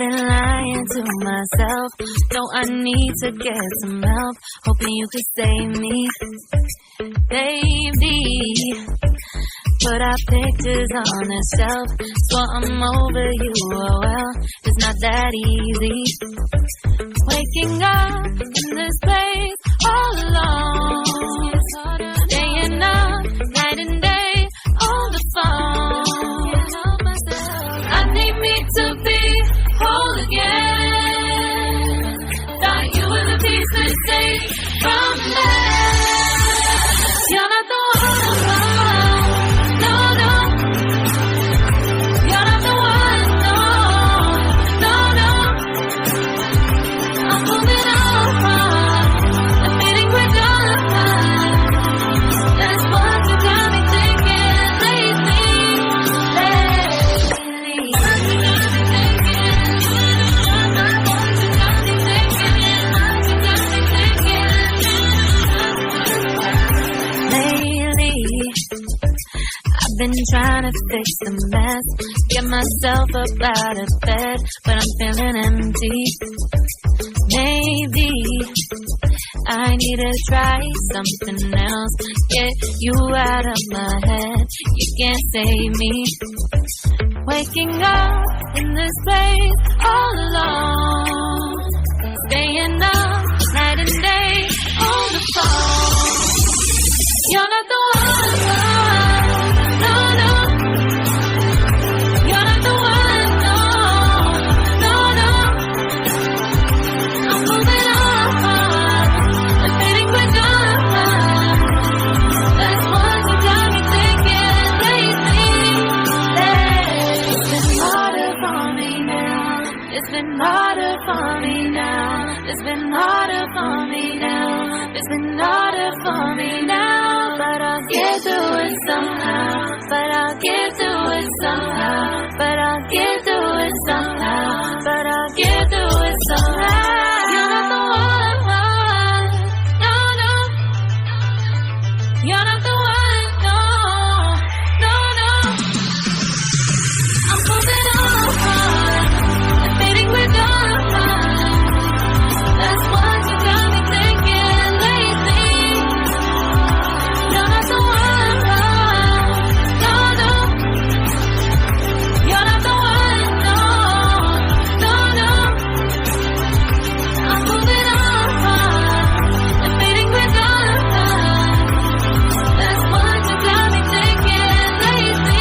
been lying to myself. No, I need to get some help. Hoping you could save me, baby. Put our pictures on the shelf, so I'm over you. Oh well, it's not that easy. Waking up in this place all alone, staying up night and day on the phone. I need me to be whole again. Thought you were the piece that saved from that. You're not the one. Been trying to fix the mess, get myself up out of bed, but I'm feeling empty. Maybe I need to try something else, get you out of my head. You can't save me. Waking up in this place all alone, staying up night and day on the phone. You're not the one. It's been harder for me now. It's been harder for me now. It's been harder for me now. But I'll get through it somehow. But I'll get through it somehow. But I'll get through it somehow. But I'll get through it somehow. You're not the one. No, no. You're not the one. No, no, no. I'm moving on. We're done. That's what you got me thinking lately. You're not the one. No, no. You're not the one. No, no, no. I'm moving on. Admitting we're done. That's what you got me thinking lately.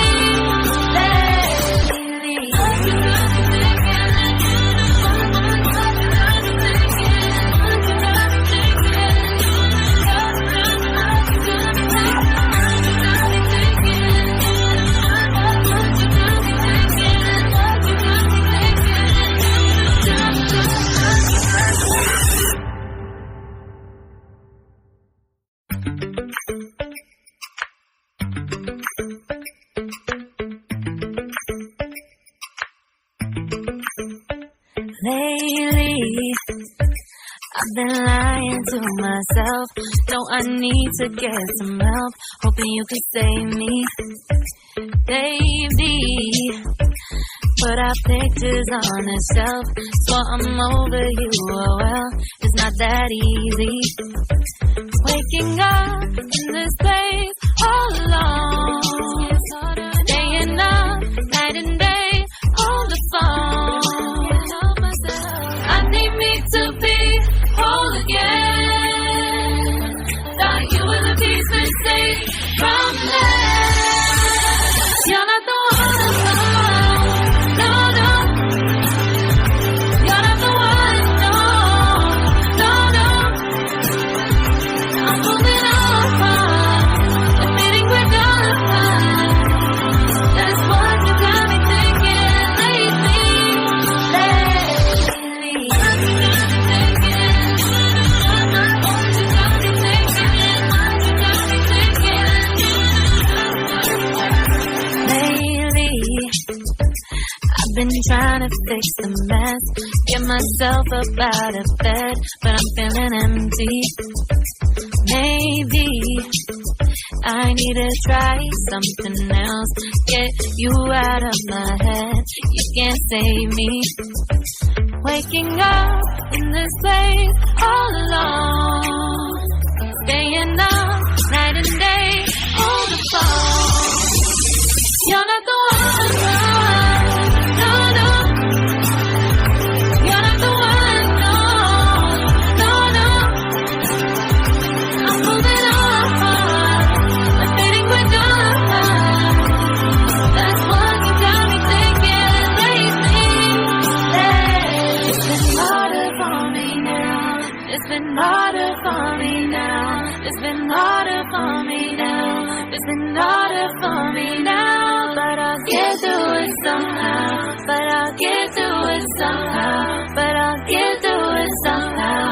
Lately, I've been lying to myself. No, I need to get some help. Hoping you could save me, baby. Put our pictures on the shelf, so I'm over you. Oh well, it's not that easy. Waking up in this place all alone, staying up night and day on the phone. I need me to be whole again. Thought you were the piece that saved from that. You're not the one. No, no. You're not the one. No, no, no. I'm moving on. Admitting we're done. That's what you got me thinking lately. Been trying to fix the mess, get myself up out of bed, but I'm feeling empty. Maybe I need to try something else. Get you out of my head. You can't save me. Waking up in this place all alone. Staying up night and day on the phone. You're not the one, no, no. You're not the one, no, no, no. I'm moving on, I'm fading quick on. That's what you got me thinking lately. It's been harder for me now. It's been harder for me now. It's been harder for me now. It's been harder for me now. But I'll get through it somehow. But I'll get through it somehow. But I'll get through it somehow.